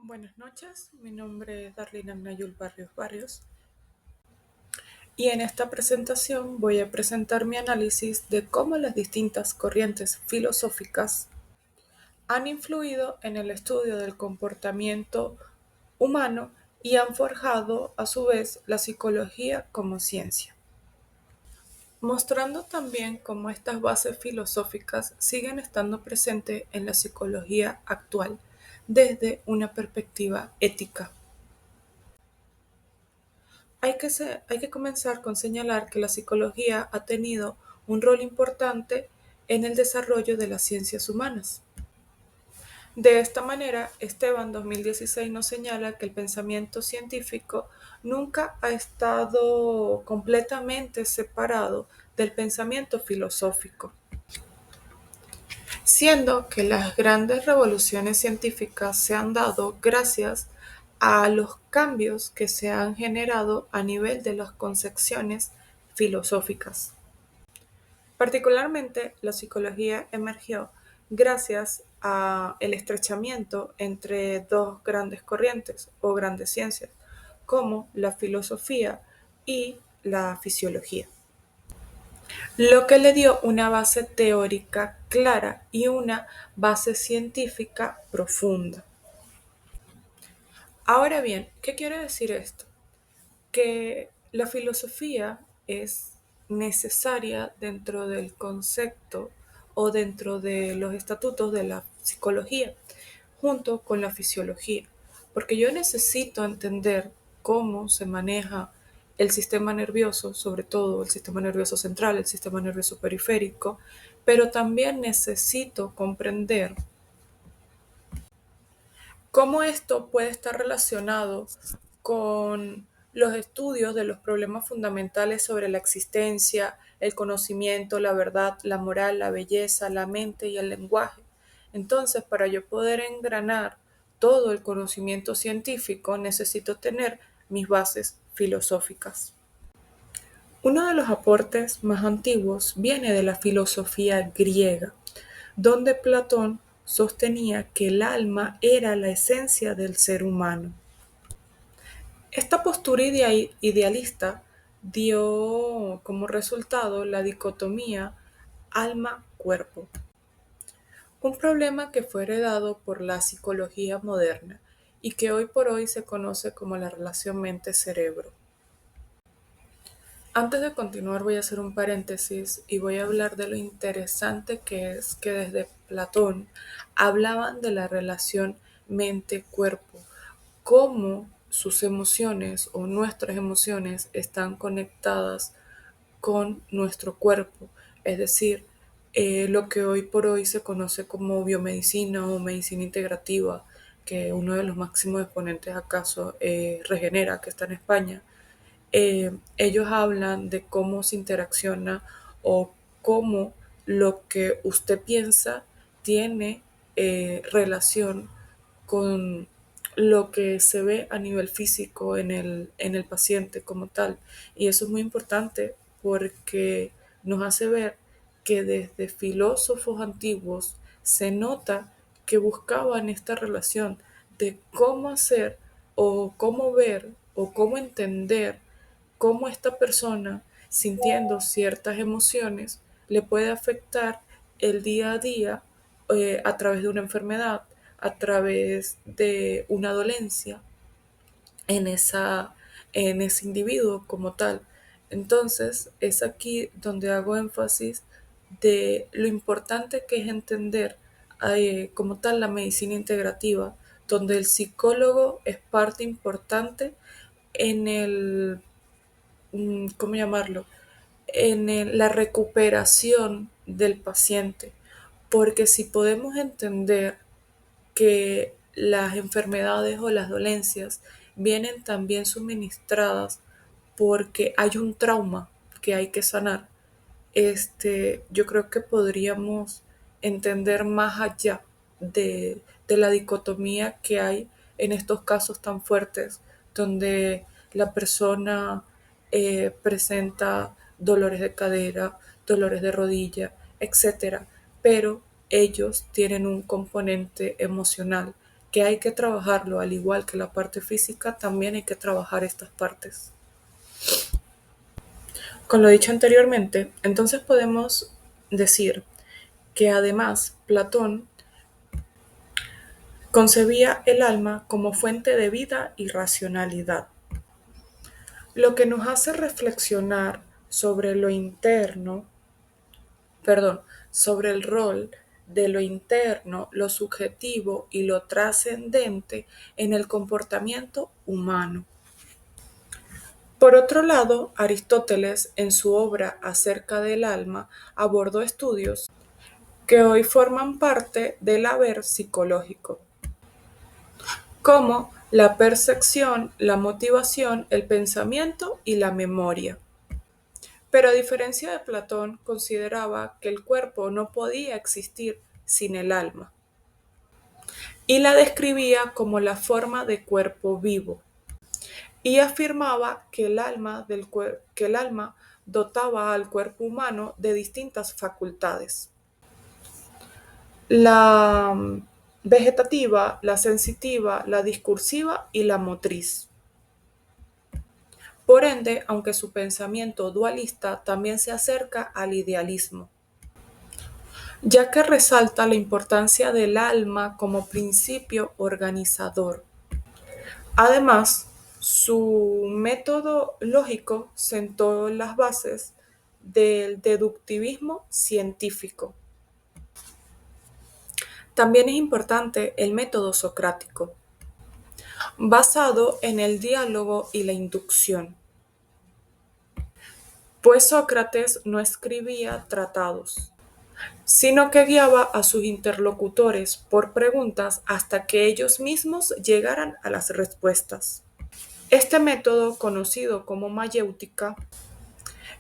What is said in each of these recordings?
Buenas noches, mi nombre es Darlene Nayul Barrios y en esta presentación voy a presentar mi análisis de cómo las distintas corrientes filosóficas han influido en el estudio del comportamiento humano y han forjado a su vez la psicología como ciencia, mostrando también cómo estas bases filosóficas siguen estando presentes en la psicología actual desde una perspectiva ética. Hay que comenzar con señalar que la psicología ha tenido un rol importante en el desarrollo de las ciencias humanas. De esta manera, Esteban 2016 nos señala que el pensamiento científico nunca ha estado completamente separado del pensamiento filosófico, siendo que las grandes revoluciones científicas se han dado gracias a los cambios que se han generado a nivel de las concepciones filosóficas. Particularmente, la psicología emergió gracias a el estrechamiento entre dos grandes corrientes o grandes ciencias, como la filosofía y la fisiología, lo que le dio una base teórica clara y una base científica profunda. Ahora bien, ¿qué quiere decir esto? Que la filosofía es necesaria dentro del concepto o dentro de los estatutos de la psicología, junto con la fisiología, porque yo necesito entender cómo se maneja el sistema nervioso, sobre todo el sistema nervioso central, el sistema nervioso periférico, pero también necesito comprender cómo esto puede estar relacionado con los estudios de los problemas fundamentales sobre la existencia, el conocimiento, la verdad, la moral, la belleza, la mente y el lenguaje. Entonces, para yo poder engranar todo el conocimiento científico, necesito tener mis bases filosóficas. Uno de los aportes más antiguos viene de la filosofía griega, donde Platón sostenía que el alma era la esencia del ser humano. Esta postura idealista dio como resultado la dicotomía alma-cuerpo, un problema que fue heredado por la psicología moderna y que hoy por hoy se conoce como la relación mente-cerebro. Antes de continuar voy a hacer un paréntesis y voy a hablar de lo interesante que es que desde Platón hablaban de la relación mente-cuerpo, cómo sus emociones o nuestras emociones están conectadas con nuestro cuerpo, es decir, lo que hoy por hoy se conoce como biomedicina o medicina integrativa, que uno de los máximos exponentes acaso es Regenera, que está en España. Ellos hablan de cómo se interacciona o cómo lo que usted piensa tiene relación con lo que se ve a nivel físico en el paciente como tal. Y eso es muy importante porque nos hace ver que desde filósofos antiguos se nota que buscaban esta relación de cómo hacer o cómo ver o cómo entender cómo esta persona, sintiendo ciertas emociones, le puede afectar el día a día a través de una enfermedad, a través de una dolencia en, esa, en ese individuo como tal. Entonces, es aquí donde hago énfasis de lo importante que es entender como tal la medicina integrativa, donde el psicólogo es parte importante en el ¿cómo llamarlo? La recuperación del paciente. Porque si podemos entender que las enfermedades o las dolencias vienen también suministradas porque hay un trauma que hay que sanar, yo creo que podríamos entender más allá de la dicotomía que hay en estos casos tan fuertes, donde la persona presenta dolores de cadera, dolores de rodilla, etcétera, pero ellos tienen un componente emocional que hay que trabajarlo, al igual que la parte física, también hay que trabajar estas partes. Con lo dicho anteriormente, entonces podemos decir que además Platón concebía el alma como fuente de vida y racionalidad, lo que nos hace reflexionar sobre lo interno, perdón, sobre el rol de lo interno, lo subjetivo y lo trascendente en el comportamiento humano. Por otro lado, Aristóteles, en su obra acerca del alma, abordó estudios que hoy forman parte del haber psicológico, como la percepción, la motivación, el pensamiento y la memoria. Pero a diferencia de Platón, consideraba que el cuerpo no podía existir sin el alma y la describía como la forma de cuerpo vivo, y afirmaba que que el alma dotaba al cuerpo humano de distintas facultades: la vegetativa, la sensitiva, la discursiva y la motriz. Por ende, aunque su pensamiento dualista también se acerca al idealismo, ya que resalta la importancia del alma como principio organizador. Además, su método lógico sentó las bases del deductivismo científico. También es importante el método socrático, basado en el diálogo y la inducción, pues Sócrates no escribía tratados, sino que guiaba a sus interlocutores por preguntas hasta que ellos mismos llegaran a las respuestas. Este método, conocido como mayéutica,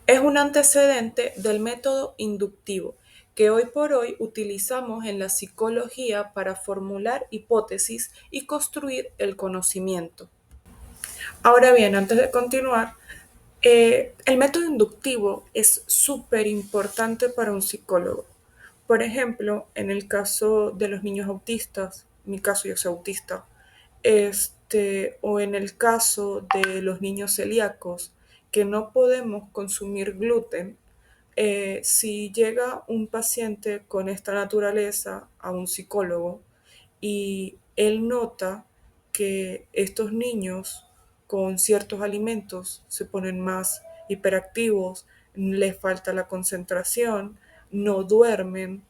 es un antecedente del método inductivo que hoy por hoy utilizamos en la psicología para formular hipótesis y construir el conocimiento. Ahora bien, antes de continuar, el método inductivo es súper importante para un psicólogo. Por ejemplo, en el caso de los niños autistas, en mi caso yo soy autista, o en el caso de los niños celíacos, que no podemos consumir gluten, si llega un paciente con esta naturaleza a un psicólogo y él nota que estos niños con ciertos alimentos se ponen más hiperactivos, les falta la concentración, no duermen,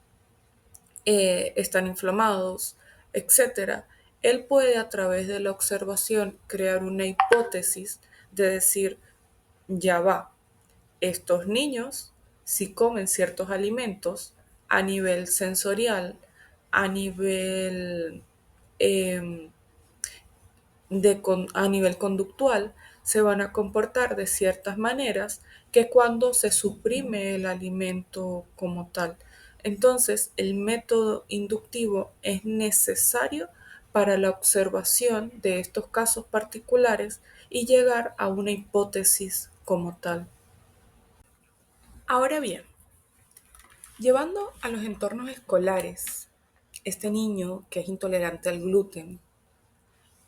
están inflamados, etcétera, él puede a través de la observación crear una hipótesis de decir, ya va, estos niños, si comen ciertos alimentos a nivel sensorial, a nivel, eh, a nivel conductual, se van a comportar de ciertas maneras que cuando se suprime el alimento como tal. Entonces, el método inductivo es necesario para la observación de estos casos particulares y llegar a una hipótesis como tal. Ahora bien, llevando a los entornos escolares, este niño que es intolerante al gluten,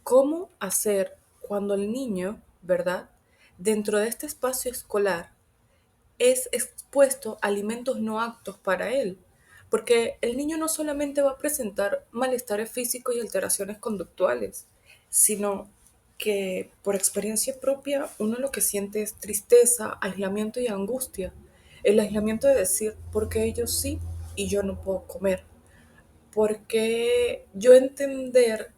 ¿cómo hacer cuando el niño, verdad, dentro de este espacio escolar es expuesto a alimentos no aptos para él? Porque el niño no solamente va a presentar malestares físicos y alteraciones conductuales, sino que por experiencia propia uno lo que siente es tristeza, aislamiento y angustia. El aislamiento de decir, ¿por qué ellos sí y yo no puedo comer? ¿Por qué yo entender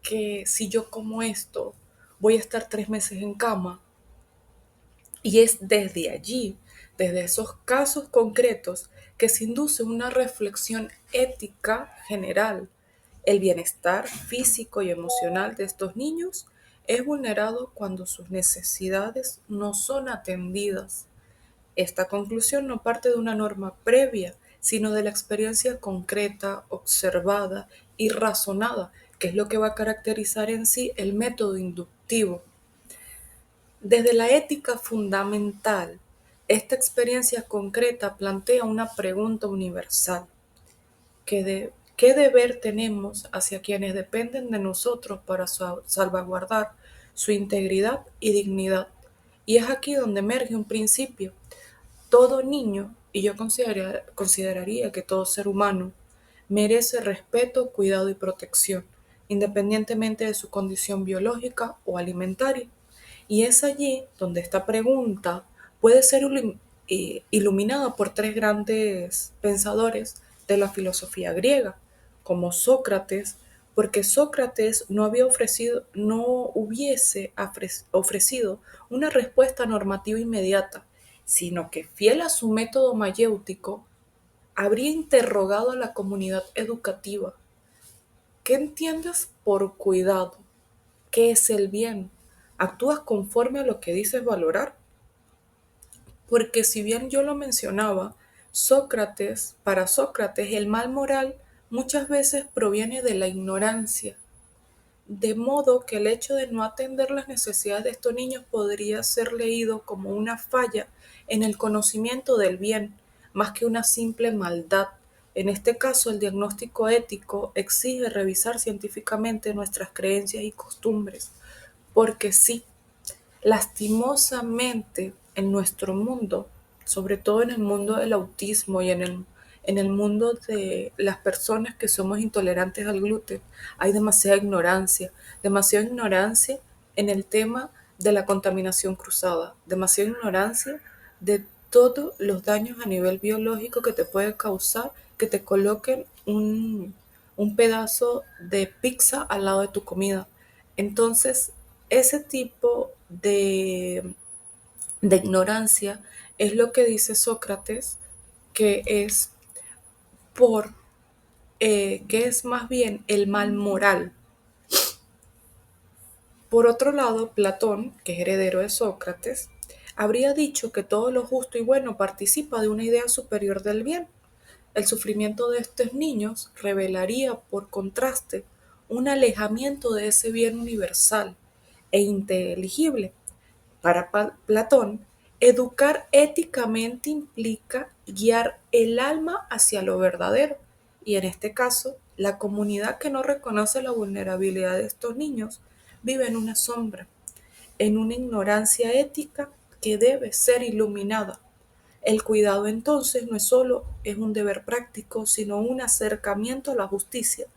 que si yo como esto voy a estar 3 meses en cama? Y es desde allí, desde esos casos concretos, que se induce una reflexión ética general. El bienestar físico y emocional de estos niños es vulnerado cuando sus necesidades no son atendidas. Esta conclusión no parte de una norma previa, sino de la experiencia concreta, observada y razonada, que es lo que va a caracterizar en sí el método inductivo. Desde la ética fundamental, esta experiencia concreta plantea una pregunta universal. ¿Qué deber tenemos hacia quienes dependen de nosotros para salvaguardar su integridad y dignidad? Y es aquí donde emerge un principio. Todo niño, y yo consideraría que todo ser humano, merece respeto, cuidado y protección, independientemente de su condición biológica o alimentaria. Y es allí donde esta pregunta puede ser iluminada por tres grandes pensadores de la filosofía griega, como Sócrates, porque Sócrates no hubiese ofrecido una respuesta normativa inmediata, sino que fiel a su método mayéutico, habría interrogado a la comunidad educativa. ¿Qué entiendes por cuidado? ¿Qué es el bien? ¿Actúas conforme a lo que dices valorar? Porque si bien yo lo mencionaba, para Sócrates, el mal moral muchas veces proviene de la ignorancia, de modo que el hecho de no atender las necesidades de estos niños podría ser leído como una falla en el conocimiento del bien, más que una simple maldad. En este caso, el diagnóstico ético exige revisar científicamente nuestras creencias y costumbres, porque sí, lastimosamente en nuestro mundo, sobre todo en el mundo del autismo y en el mundo de las personas que somos intolerantes al gluten, hay demasiada ignorancia en el tema de la contaminación cruzada, demasiada ignorancia de todos los daños a nivel biológico que te puede causar que te coloquen un pedazo de pizza al lado de tu comida. Entonces, ese tipo de ignorancia es lo que dice Sócrates, que es por que es más bien el mal moral. Por otro lado, Platón, que es heredero de Sócrates, habría dicho que todo lo justo y bueno participa de una idea superior del bien. El sufrimiento de estos niños revelaría, por contraste, un alejamiento de ese bien universal e inteligible. Para Platón, educar éticamente implica guiar el alma hacia lo verdadero, y en este caso, la comunidad que no reconoce la vulnerabilidad de estos niños vive en una sombra, en una ignorancia ética que debe ser iluminada. El cuidado entonces no es solo es un deber práctico, sino un acercamiento a la justicia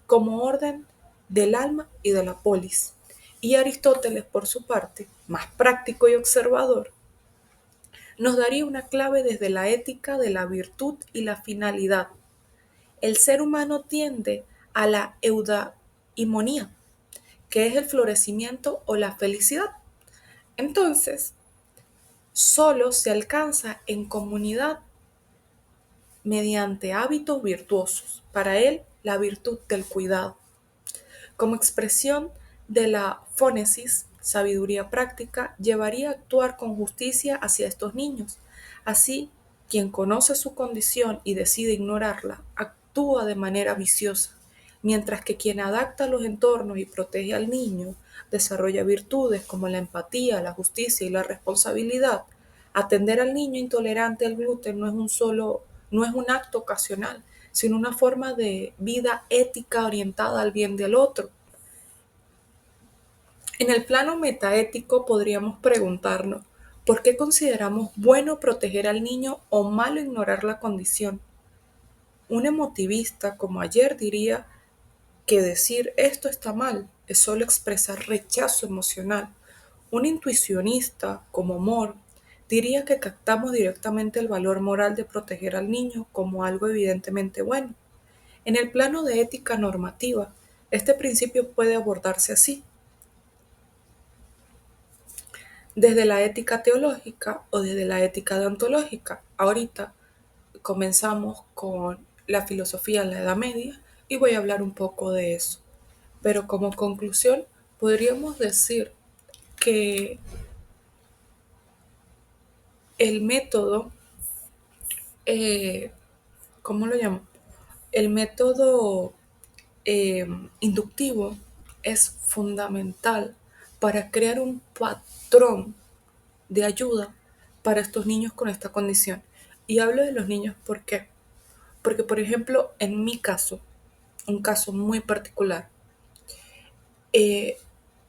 como orden del alma y de la polis. Y Aristóteles, por su parte, más práctico y observador, nos daría una clave desde la ética de la virtud y la finalidad. El ser humano tiende a la eudaimonía, que es el florecimiento o la felicidad. Entonces, solo se alcanza en comunidad mediante hábitos virtuosos. Para él, la virtud del cuidado. Como expresión de la fónesis, sabiduría práctica, llevaría a actuar con justicia hacia estos niños. Así, quien conoce su condición y decide ignorarla, actúa de manera viciosa, mientras que quien adapta los entornos y protege al niño desarrolla virtudes como la empatía, la justicia y la responsabilidad. Atender al niño intolerante al gluten no es un acto ocasional, sino una forma de vida ética orientada al bien del otro. En el plano metaético podríamos preguntarnos, ¿por qué consideramos bueno proteger al niño o malo ignorar la condición? Un emotivista como ayer diría que decir esto está mal es solo expresar rechazo emocional. Un intuicionista como Moore diría que captamos directamente el valor moral de proteger al niño como algo evidentemente bueno. En el plano de ética normativa, este principio puede abordarse así: desde la ética teológica o desde la ética deontológica. Ahorita comenzamos con la filosofía en la Edad Media y voy a hablar un poco de eso. Pero como conclusión, podríamos decir que el método, eh, ¿cómo lo llamo? El método eh, inductivo es fundamental para crear un patrón de ayuda para estos niños con esta condición. Y hablo de los niños, ¿por qué? Porque, por ejemplo, en mi caso, un caso muy particular. Eh,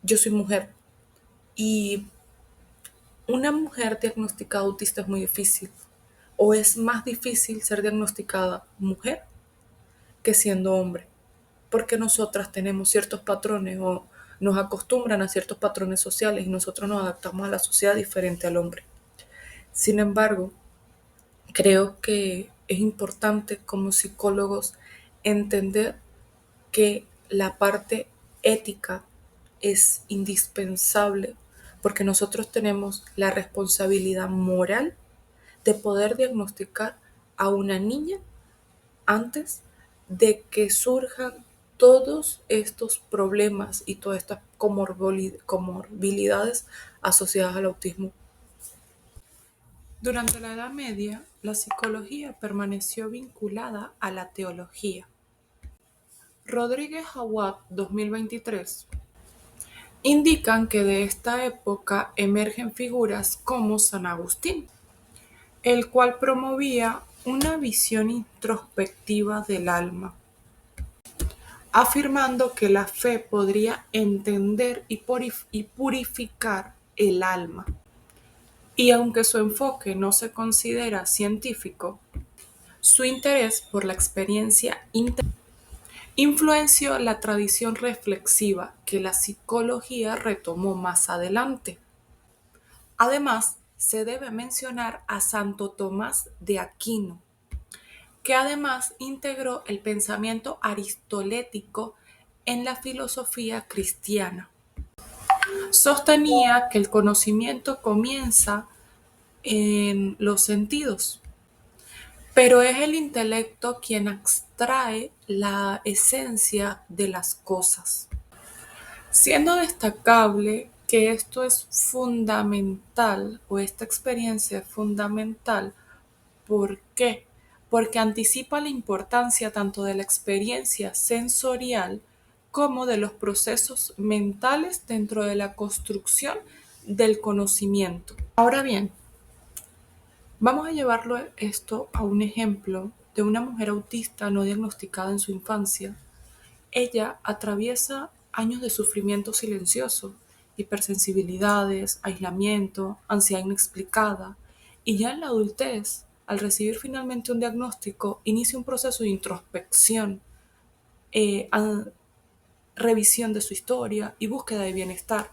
yo soy mujer y una mujer diagnosticada autista es muy difícil. O es más difícil ser diagnosticada mujer que siendo hombre, porque nosotras tenemos ciertos patrones o nos acostumbran a ciertos patrones sociales y nosotros nos adaptamos a la sociedad diferente al hombre. Sin embargo, creo que es importante como psicólogos entender que la parte ética es indispensable porque nosotros tenemos la responsabilidad moral de poder diagnosticar a una niña antes de que surjan todos estos problemas y todas estas comorbilidades asociadas al autismo. Durante la Edad Media, la psicología permaneció vinculada a la teología. Rodríguez Jawad, 2023, indican que de esta época emergen figuras como San Agustín, el cual promovía una visión introspectiva del alma, afirmando que la fe podría entender y purificar el alma. Y aunque su enfoque no se considera científico, su interés por la experiencia influenció la tradición reflexiva que la psicología retomó más adelante. Además, se debe mencionar a Santo Tomás de Aquino, que además integró el pensamiento aristotélico en la filosofía cristiana. Sostenía que el conocimiento comienza en los sentidos, pero es el intelecto quien extrae la esencia de las cosas, siendo destacable que esto es fundamental o esta experiencia es fundamental. ¿Por qué? Porque anticipa la importancia tanto de la experiencia sensorial como de los procesos mentales dentro de la construcción del conocimiento. Ahora bien, vamos a llevarlo esto a un ejemplo de una mujer autista no diagnosticada en su infancia. Ella atraviesa años de sufrimiento silencioso, hipersensibilidades, aislamiento, ansiedad inexplicada, y ya en la adultez, al recibir finalmente un diagnóstico, inicia un proceso de introspección, eh, a- revisión de su historia y búsqueda de bienestar,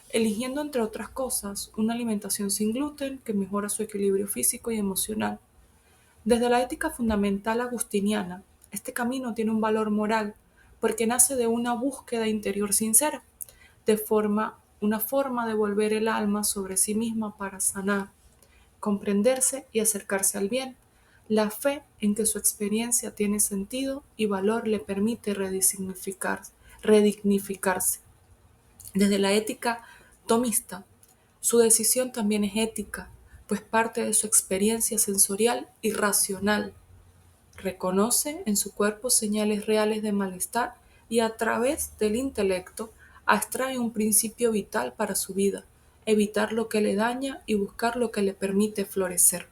eligiendo entre otras cosas una alimentación sin gluten que mejora su equilibrio físico y emocional. Desde la ética fundamental agustiniana, este camino tiene un valor moral porque nace de una búsqueda interior sincera, una forma de volver el alma sobre sí misma para sanar, comprenderse y acercarse al bien. La fe en que su experiencia tiene sentido y valor le permite redignificarse. Desde la ética tomista, su decisión también es ética, pues parte de su experiencia sensorial y racional. Reconoce en su cuerpo señales reales de malestar y a través del intelecto extrae un principio vital para su vida, evitar lo que le daña y buscar lo que le permite florecer.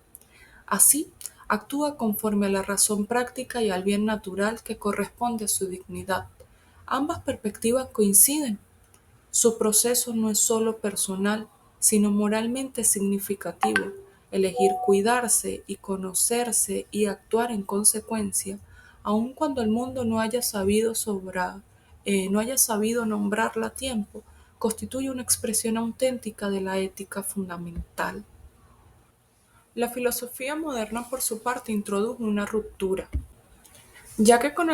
Así, actúa conforme a la razón práctica y al bien natural que corresponde a su dignidad. Ambas perspectivas coinciden. Su proceso no es solo personal, sino moralmente significativo. Elegir cuidarse y conocerse y actuar en consecuencia, aun cuando el mundo no haya sabido nombrarla a tiempo, constituye una expresión auténtica de la ética fundamental. La filosofía moderna, por su parte, introdujo una ruptura, ya que con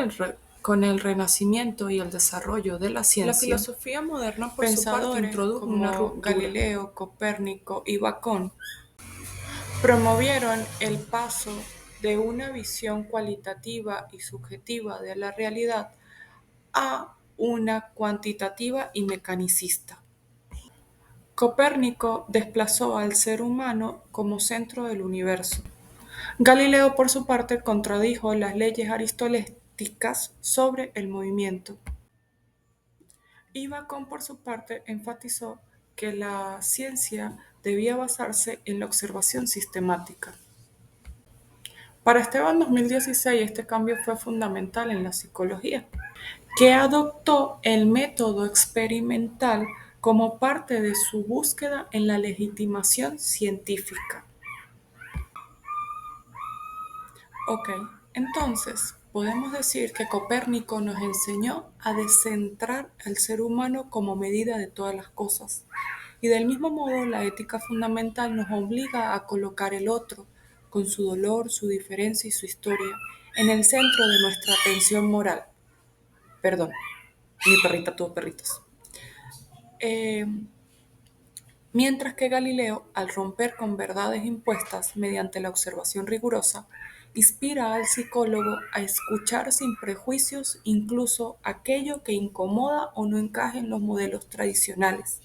el Renacimiento y el desarrollo de la ciencia, la filosofía moderna, por su parte, introdujo una ruptura. Galileo, Copérnico y Bacón promovieron el paso de una visión cualitativa y subjetiva de la realidad a una cuantitativa y mecanicista. Copérnico desplazó al ser humano como centro del universo. Galileo, por su parte, contradijo las leyes aristotélicas sobre el movimiento. Y Bacon, por su parte, enfatizó que la ciencia debía basarse en la observación sistemática. Para Esteban 2016 este cambio fue fundamental en la psicología, que adoptó el método experimental como parte de su búsqueda en la legitimación científica. Ok, entonces podemos decir que Copérnico nos enseñó a descentrar al ser humano como medida de todas las cosas. Y del mismo modo, la ética fundamental nos obliga a colocar el otro, con su dolor, su diferencia y su historia, en el centro de nuestra atención moral. Perdón, mi perrita tuvo perritos. Eh, Mientras que Galileo, al romper con verdades impuestas mediante la observación rigurosa, inspira al psicólogo a escuchar sin prejuicios incluso aquello que incomoda o no encaja en los modelos tradicionales.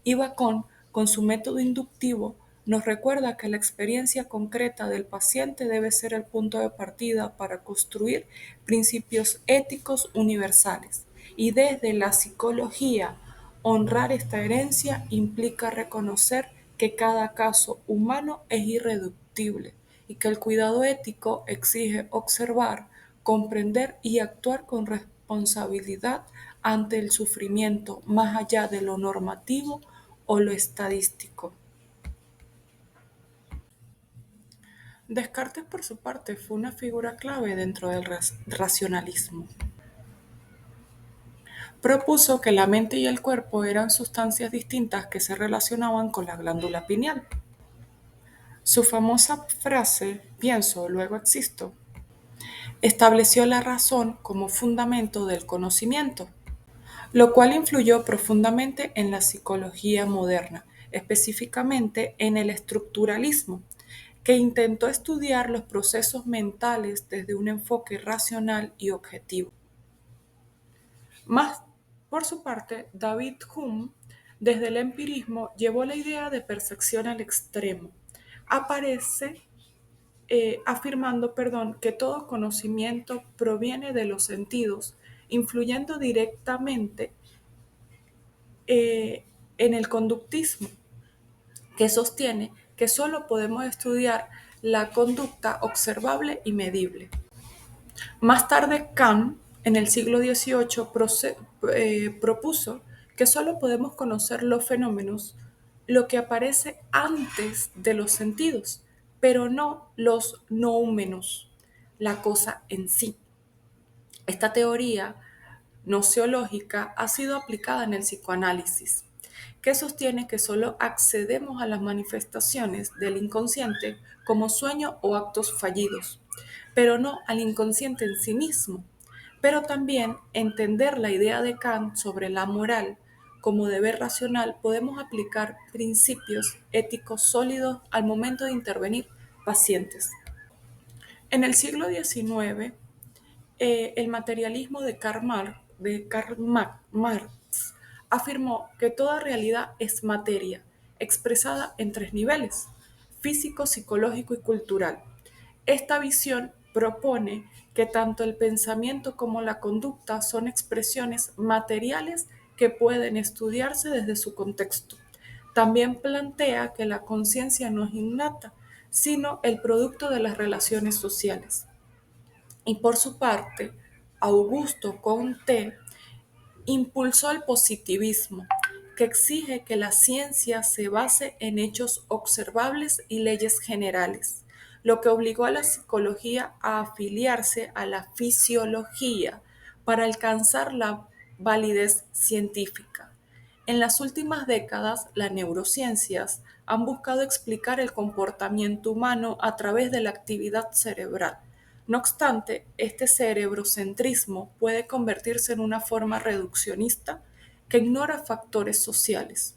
Y Bacon, con su método inductivo, nos recuerda que la experiencia concreta del paciente debe ser el punto de partida para construir principios éticos universales. Y desde la psicología, honrar esta herencia implica reconocer que cada caso humano es irreductible y que el cuidado ético exige observar, comprender y actuar con responsabilidad ante el sufrimiento más allá de lo normativo o lo estadístico. Descartes, por su parte, fue una figura clave dentro del racionalismo. Propuso que la mente y el cuerpo eran sustancias distintas que se relacionaban con la glándula pineal. Su famosa frase, pienso, luego existo, estableció la razón como fundamento del conocimiento, lo cual influyó profundamente en la psicología moderna, específicamente en el estructuralismo, que intentó estudiar los procesos mentales desde un enfoque racional y objetivo. Más, por su parte, David Hume, desde el empirismo, llevó la idea de percepción al extremo. Aparece afirmando, que todo conocimiento proviene de los sentidos, influyendo directamente en el conductismo, que sostiene que solo podemos estudiar la conducta observable y medible. Más tarde, Kant, en el siglo XVIII, propuso que solo podemos conocer los fenómenos, lo que aparece antes de los sentidos, pero no los noúmenos, la cosa en sí. Esta teoría nociológica ha sido aplicada en el psicoanálisis, que sostiene que solo accedemos a las manifestaciones del inconsciente como sueño o actos fallidos, pero no al inconsciente en sí mismo. Pero también entender la idea de Kant sobre la moral como deber racional, podemos aplicar principios éticos sólidos al momento de intervenir pacientes. En el siglo XIX, el materialismo de Karl Marx afirmó que toda realidad es materia, expresada en tres niveles: físico, psicológico y cultural. Esta visión propone que tanto el pensamiento como la conducta son expresiones materiales que pueden estudiarse desde su contexto. También plantea que la conciencia no es innata, sino el producto de las relaciones sociales. Y por su parte, Augusto Comte impulsó el positivismo, que exige que la ciencia se base en hechos observables y leyes generales, lo que obligó a la psicología a afiliarse a la fisiología para alcanzar la validez científica. En las últimas décadas, las neurociencias han buscado explicar el comportamiento humano a través de la actividad cerebral. No obstante, este cerebrocentrismo puede convertirse en una forma reduccionista que ignora factores sociales,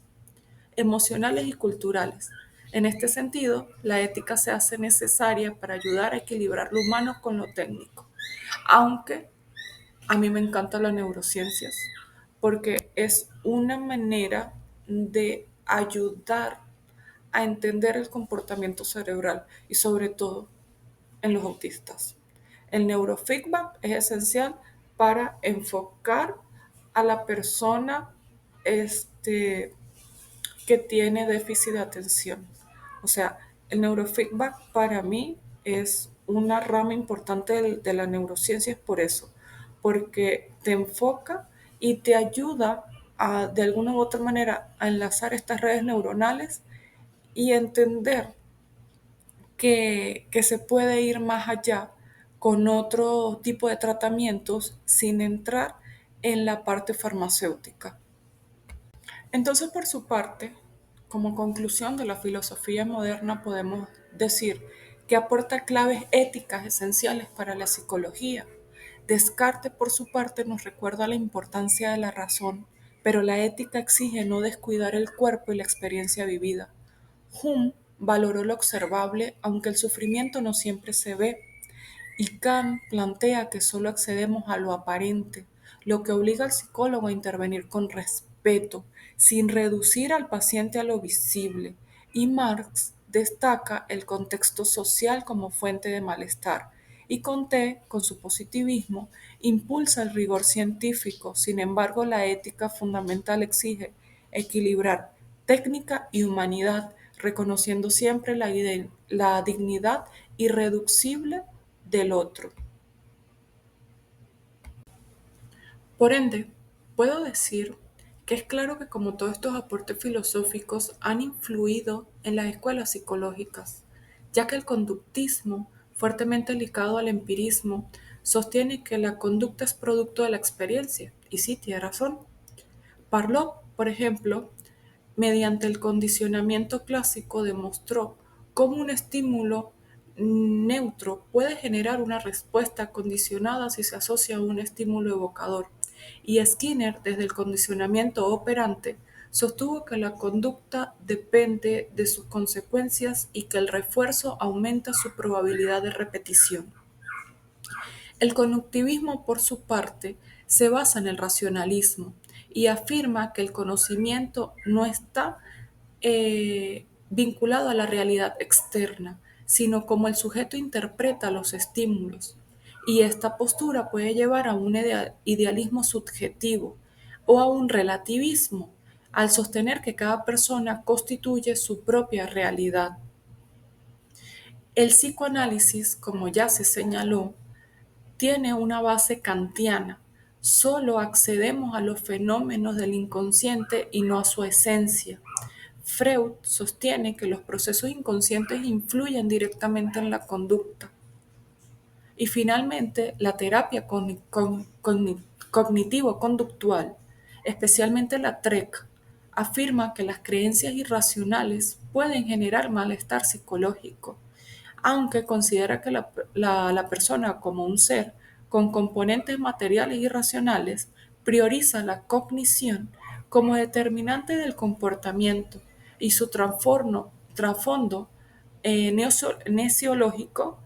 emocionales y culturales. En este sentido, la ética se hace necesaria para ayudar a equilibrar lo humano con lo técnico. Aunque a mí me encantan las neurociencias porque es una manera de ayudar a entender el comportamiento cerebral y sobre todo en los autistas. El neurofeedback es esencial para enfocar a la persona que tiene déficit de atención. O sea, el neurofeedback para mí es una rama importante de la neurociencia, es por eso, porque te enfoca y te ayuda a, de alguna u otra manera, a enlazar estas redes neuronales y entender que se puede ir más allá con otro tipo de tratamientos sin entrar en la parte farmacéutica. Entonces, por su parte, como conclusión de la filosofía moderna, podemos decir que aporta claves éticas esenciales para la psicología. Descartes, por su parte, nos recuerda la importancia de la razón, pero la ética exige no descuidar el cuerpo y la experiencia vivida. Hume valoró lo observable, aunque el sufrimiento no siempre se ve, y Kant plantea que solo accedemos a lo aparente, lo que obliga al psicólogo a intervenir con respeto, sin reducir al paciente a lo visible. Y Marx destaca el contexto social como fuente de malestar. Y Comte, con su positivismo, impulsa el rigor científico. Sin embargo, la ética fundamental exige equilibrar técnica y humanidad, reconociendo siempre la dignidad irreductible del otro. Por ende, puedo decir que es claro que como todos estos aportes filosóficos han influido en las escuelas psicológicas, ya que el conductismo, fuertemente ligado al empirismo, sostiene que la conducta es producto de la experiencia, y sí, tiene razón. Parlot, por ejemplo, mediante el condicionamiento clásico demostró cómo un estímulo neutro puede generar una respuesta condicionada si se asocia a un estímulo evocador. Y Skinner, desde el condicionamiento operante, sostuvo que la conducta depende de sus consecuencias y que el refuerzo aumenta su probabilidad de repetición. El conductivismo, por su parte, se basa en el racionalismo y afirma que el conocimiento no está vinculado a la realidad externa, sino como el sujeto interpreta los estímulos. Y esta postura puede llevar a un idealismo subjetivo o a un relativismo, al sostener que cada persona constituye su propia realidad. El psicoanálisis, como ya se señaló, tiene una base kantiana. Solo accedemos a los fenómenos del inconsciente y no a su esencia. Freud sostiene que los procesos inconscientes influyen directamente en la conducta. Y finalmente, la terapia cognitivo-conductual, especialmente la TREC, afirma que las creencias irracionales pueden generar malestar psicológico, aunque considera que la persona como un ser con componentes materiales y racionales prioriza la cognición como determinante del comportamiento y su trasfondo neciológico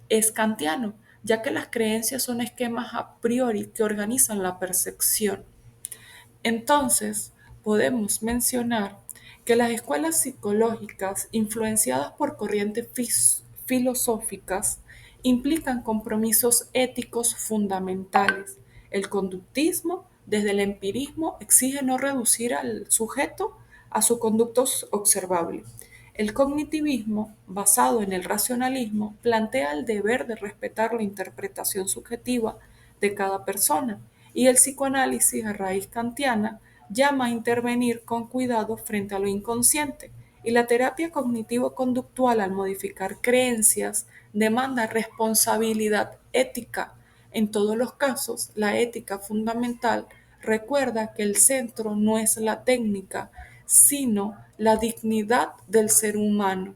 es kantiano, ya que las creencias son esquemas a priori que organizan la percepción. Entonces, podemos mencionar que las escuelas psicológicas influenciadas por corrientes filosóficas implican compromisos éticos fundamentales. El conductismo, desde el empirismo, exige no reducir al sujeto a su conducto observable. El cognitivismo, basado en el racionalismo, plantea el deber de respetar la interpretación subjetiva de cada persona, y el psicoanálisis a raíz kantiana llama a intervenir con cuidado frente a lo inconsciente, y la terapia cognitivo-conductual al modificar creencias demanda responsabilidad ética. En todos los casos, la ética fundamental recuerda que el centro no es la técnica, sino la dignidad del ser humano.